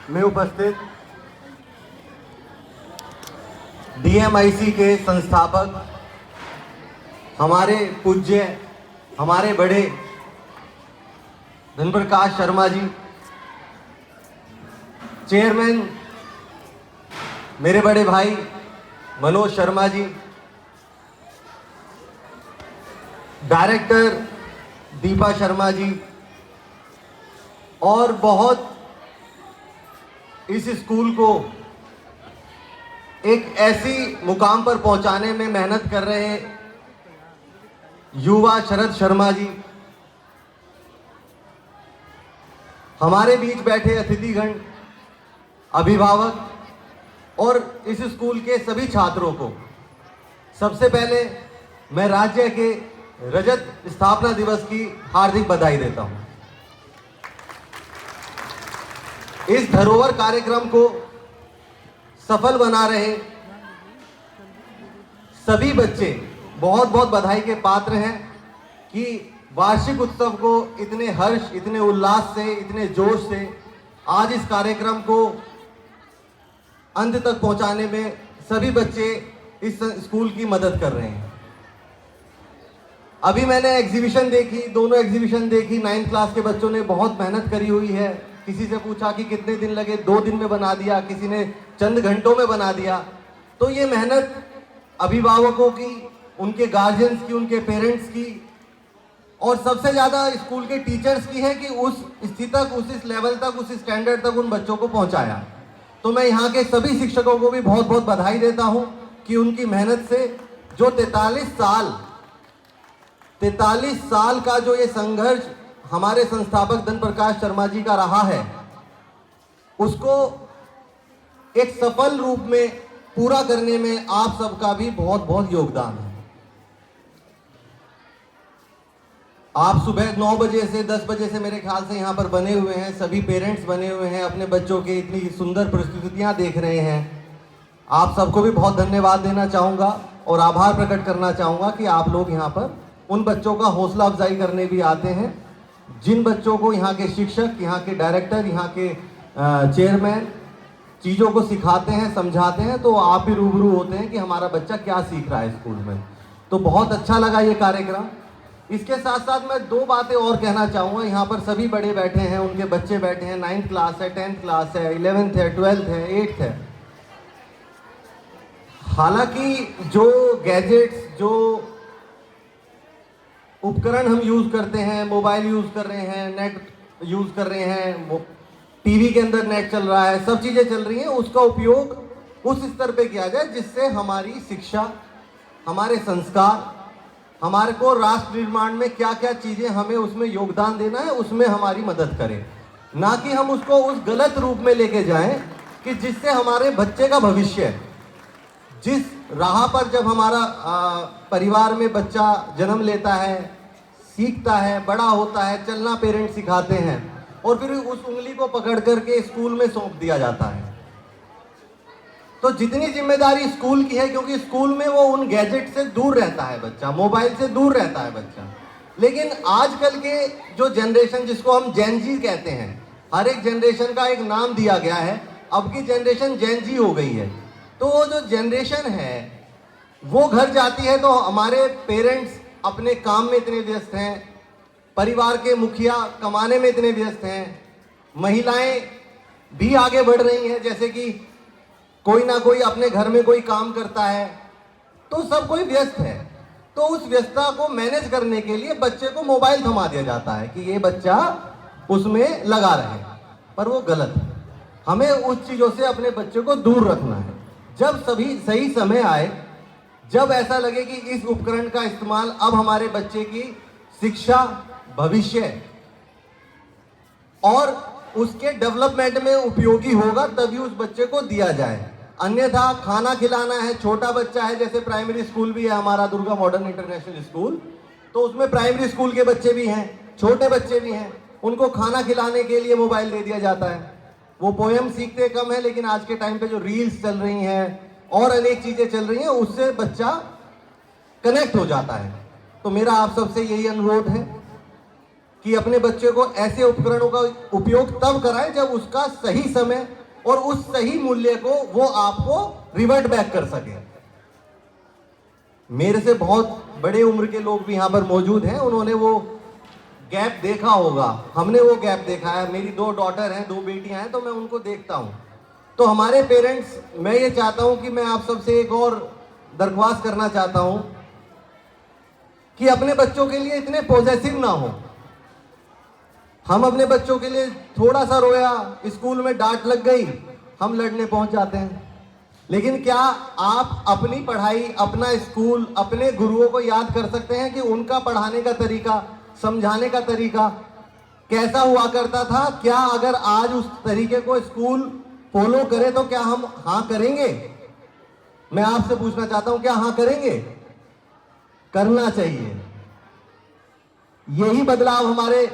में उपस्थित डीएमआईसी के संस्थापक हमारे पूज्य, हमारे बड़े धनप्रकाश शर्मा जी, चेयरमैन मेरे बड़े भाई मनोज शर्मा जी, डायरेक्टर दीपा शर्मा जी, और बहुत इस स्कूल को एक ऐसी मुकाम पर पहुंचाने में मेहनत कर रहे युवा शरद शर्मा जी, हमारे बीच बैठे अतिथिगण, अभिभावक और इस स्कूल के सभी छात्रों को सबसे पहले मैं राज्य के रजत स्थापना दिवस की हार्दिक बधाई देता हूं। इस धरोहर कार्यक्रम को सफल बना रहे सभी बच्चे बहुत बहुत बधाई के पात्र हैं कि वार्षिक उत्सव को इतने हर्ष, इतने उल्लास से, इतने जोश से आज इस कार्यक्रम को अंत तक पहुंचाने में सभी बच्चे इस स्कूल की मदद कर रहे हैं। अभी मैंने एग्जीबिशन देखी, दोनों एग्जीबिशन देखी। 9th क्लास के बच्चों ने बहुत मेहनत करी हुई है। किसी से पूछा कि कितने दिन लगे, 2 दिन में बना दिया, किसी ने चंद घंटों में बना दिया। तो ये मेहनत अभिभावकों की, उनके गार्जियंस की, उनके पेरेंट्स की और सबसे ज़्यादा स्कूल के टीचर्स की है कि उस स्थिति तक, उस लेवल तक, उस स्टैंडर्ड तक उन बच्चों को पहुंचाया। तो मैं यहाँ के सभी शिक्षकों को भी बहुत बहुत बधाई देता हूँ कि उनकी मेहनत से जो 43 साल का जो ये संघर्ष हमारे संस्थापक धनप्रकाश शर्मा जी का रहा है, उसको एक सफल रूप में पूरा करने में आप सबका भी बहुत बहुत योगदान है। आप सुबह 9 बजे से 10 बजे से मेरे ख्याल से यहाँ पर बने हुए हैं, सभी पेरेंट्स बने हुए हैं, अपने बच्चों के इतनी सुंदर प्रस्तुतियाँ देख रहे हैं। आप सबको भी बहुत धन्यवाद देना चाहूँगा और आभार प्रकट करना चाहूँगा कि आप लोग यहाँ पर उन बच्चों का हौसला अफजाई करने भी आते हैं जिन बच्चों को यहाँ के शिक्षक, यहाँ के डायरेक्टर, यहाँ के चेयरमैन चीज़ों को सिखाते हैं, समझाते हैं। तो आप भी रूबरू होते हैं कि हमारा बच्चा क्या सीख रहा है स्कूल में। तो बहुत अच्छा लगा ये कार्यक्रम। इसके साथ साथ मैं 2 बातें और कहना चाहूँगा। यहाँ पर सभी बड़े बैठे हैं, उनके बच्चे बैठे हैं। 9th क्लास है, 10th क्लास है, 11th है, 12th है, 8th है। हालांकि जो गैजेट्स, जो उपकरण हम यूज़ करते हैं, मोबाइल यूज़ कर रहे हैं, नेट यूज़ कर रहे हैं, टीवी के अंदर नेट चल रहा है, सब चीज़ें चल रही हैं, उसका उपयोग उस स्तर पे किया जाए जिससे हमारी शिक्षा, हमारे संस्कार, हमारे को राष्ट्र निर्माण में क्या क्या चीज़ें हमें उसमें योगदान देना है, उसमें हमारी मदद करे। ना कि हम उसको उस गलत रूप में लेके जाएं कि जिससे हमारे बच्चे का भविष्य, जिस राह पर जब हमारा परिवार में बच्चा जन्म लेता है, सीखता है, बड़ा होता है, चलना पेरेंट्स सिखाते हैं और फिर उस उंगली को पकड़ करके स्कूल में सौंप दिया जाता है। तो जितनी जिम्मेदारी स्कूल की है, क्योंकि स्कूल में वो उन गैजेट से दूर रहता है बच्चा, मोबाइल से दूर रहता है बच्चा। लेकिन आजकल के जो जनरेशन, जिसको हम जेन जी कहते हैं, हर एक जनरेशन का एक नाम दिया गया है। अब की जनरेशन जेन जी हो गई है। तो वो जो जनरेशन है वो घर जाती है तो हमारे पेरेंट्स अपने काम में इतने व्यस्त हैं, परिवार के मुखिया कमाने में इतने व्यस्त हैं, महिलाएं भी आगे बढ़ रही हैं, जैसे कि कोई ना कोई अपने घर में कोई काम करता है, तो सब कोई व्यस्त है। तो उस व्यस्तता को मैनेज करने के लिए बच्चे को मोबाइल थमा दिया जाता है कि ये बच्चा उसमें लगा रहे, पर वो गलत है। हमें उस चीज़ों से अपने बच्चे को दूर रखना है। जब सभी सही समय आए, जब ऐसा लगे कि इस उपकरण का इस्तेमाल अब हमारे बच्चे की शिक्षा, भविष्य और उसके डेवलपमेंट में उपयोगी होगा, तभी उस बच्चे को दिया जाए। अन्यथा खाना खिलाना है, छोटा बच्चा है, जैसे प्राइमरी स्कूल भी है हमारा दुर्गा मॉडर्न इंटरनेशनल स्कूल, तो उसमें प्राइमरी स्कूल के बच्चे भी हैं, छोटे बच्चे भी हैं, उनको खाना खिलाने के लिए मोबाइल दे दिया जाता है। वो पोएम सीखते कम है, लेकिन आज के टाइम पे जो रील्स चल रही हैं और अनेक चीज़ें चल रही हैं, उससे बच्चा कनेक्ट हो जाता है। तो मेरा आप सबसे यही अनुरोध है कि अपने बच्चे को ऐसे उपकरणों का उपयोग तब कराएं जब उसका सही समय और उस सही मूल्य को वो आपको रिवर्ट बैक कर सके। मेरे से बहुत बड़े उम्र के लोग भी यहां पर मौजूद हैं, उन्होंने वो गैप देखा होगा, हमने वो गैप देखा है। मेरी 2 डॉटर हैं, 2 बेटियां हैं, तो मैं उनको देखता हूं। तो हमारे पेरेंट्स, मैं ये चाहता हूं कि मैं आप सबसे एक और दरख्वास्त करना चाहता हूं कि अपने बच्चों के लिए इतने पॉजेसिव ना हो। हम अपने बच्चों के लिए थोड़ा सा रोया, स्कूल में डांट लग गई, हम लड़ने पहुंच जाते हैं। लेकिन क्या आप अपनी पढ़ाई, अपना स्कूल, अपने गुरुओं को याद कर सकते हैं कि उनका पढ़ाने का तरीका, समझाने का तरीका कैसा हुआ करता था? क्या अगर आज उस तरीके को स्कूल फॉलो करे तो क्या हम हाँ करेंगे? मैं आपसे पूछना चाहता हूं, क्या हाँ करेंगे? करना चाहिए। यही बदलाव हमारे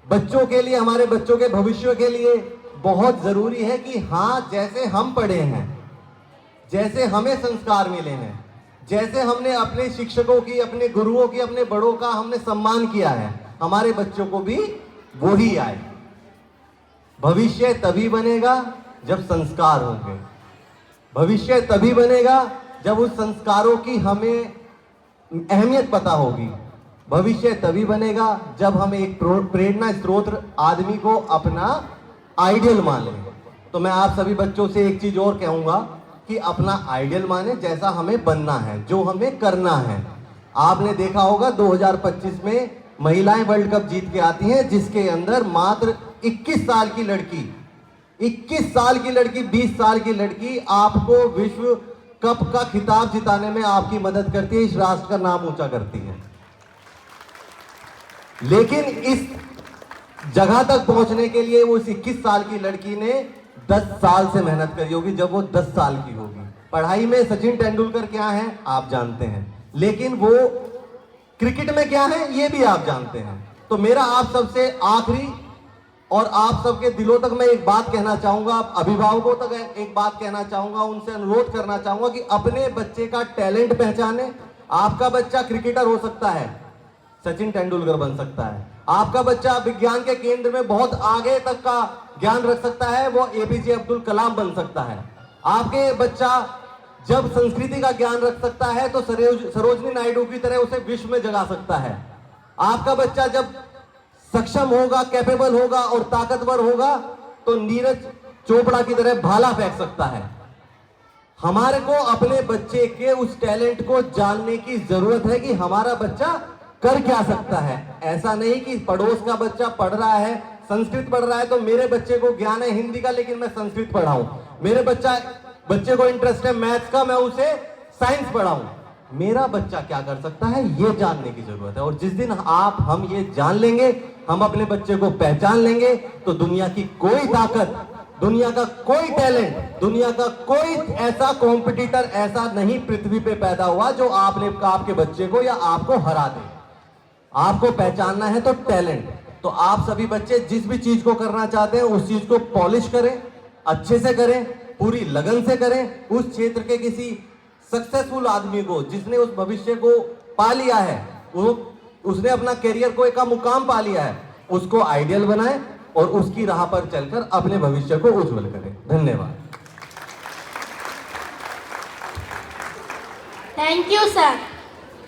बच्चों के लिए, हमारे बच्चों के भविष्य के लिए बहुत जरूरी है कि हाँ, जैसे हम पढ़े हैं, जैसे हमें संस्कार मिले हैं, जैसे हमने अपने शिक्षकों की, अपने गुरुओं की, अपने बड़ों का हमने सम्मान किया है, हमारे बच्चों को भी वो ही आए। भविष्य तभी बनेगा जब संस्कार होंगे। भविष्य तभी बनेगा जब उस संस्कारों की हमें अहमियत पता होगी। भविष्य तभी बनेगा जब हम एक प्रेरणा स्रोत आदमी को अपना आइडियल मान लें। तो मैं आप सभी बच्चों से एक चीज और कहूंगा कि अपना आइडियल माने, जैसा हमें बनना है, जो हमें करना है। आपने देखा होगा 2025 में महिलाएं वर्ल्ड कप जीत के आती हैं, जिसके अंदर मात्र 21 साल की लड़की, 21 साल की लड़की, 20 साल की लड़की आपको विश्व कप का खिताब जिताने में आपकी मदद करती है, इस राष्ट्र का नाम ऊंचा करती है। लेकिन इस जगह तक पहुंचने के लिए वो इस 21 साल की लड़की ने 10 साल से मेहनत करी होगी, जब वो 10 साल की होगी। पढ़ाई में सचिन तेंदुलकर क्या है आप जानते हैं, लेकिन वो क्रिकेट में क्या है ये भी आप जानते हैं। तो मेरा आप सबसे आखिरी और आप सबके दिलों तक मैं एक बात कहना चाहूंगा, अभिभावकों तक एक बात कहना चाहूंगा, उनसे अनुरोध करना चाहूंगा कि अपने बच्चे का टैलेंट पहचाने। आपका बच्चा क्रिकेटर हो सकता है, सचिन तेंदुलकर बन सकता है। आपका बच्चा विज्ञान के केंद्र में बहुत आगे तक का ज्ञान रख सकता है, वो एपीजे अब्दुल कलाम बन सकता है। आपके बच्चा जब संस्कृति का ज्ञान रख सकता है तो सरोजनी नायडू की तरह उसे विश्व में जगा सकता है। आपका बच्चा जब सक्षम होगा, कैपेबल होगा और ताकतवर होगा तो नीरज चोपड़ा की तरह भाला फेंक सकता है। हमारे को अपने बच्चे के उस टैलेंट को जानने की जरूरत है कि हमारा बच्चा कर क्या सकता है। ऐसा नहीं कि पड़ोस का बच्चा पढ़ रहा है, संस्कृत पढ़ रहा है, तो मेरे बच्चे को ज्ञान है हिंदी का लेकिन मैं संस्कृत पढ़ाऊं। मेरे बच्चे को इंटरेस्ट है मैथ्स का, मैं उसे साइंस पढ़ाऊं। मेरा बच्चा क्या कर सकता है ये जानने की जरूरत है। और जिस दिन हम ये जान लेंगे, हम अपने बच्चे को पहचान लेंगे, तो दुनिया की कोई ताकत, दुनिया का कोई टैलेंट, दुनिया का कोई ऐसा कॉम्पिटिटर ऐसा नहीं पृथ्वी पे पैदा हुआ जो आपके बच्चे को या आपको हरा दे। आपको पहचानना है तो टैलेंट। तो आप सभी बच्चे जिस भी चीज को करना चाहते हैं उस चीज को पॉलिश करें, अच्छे से करें, पूरी लगन से करें। उस क्षेत्र के किसी सक्सेसफुल आदमी को, जिसने उस भविष्य को पा लिया है, उसने अपना करियर को एक मुकाम पा लिया है, उसको आइडियल बनाएं और उसकी राह पर चलकर अपने भविष्य को उज्जवल करें। धन्यवाद। Thank you sir.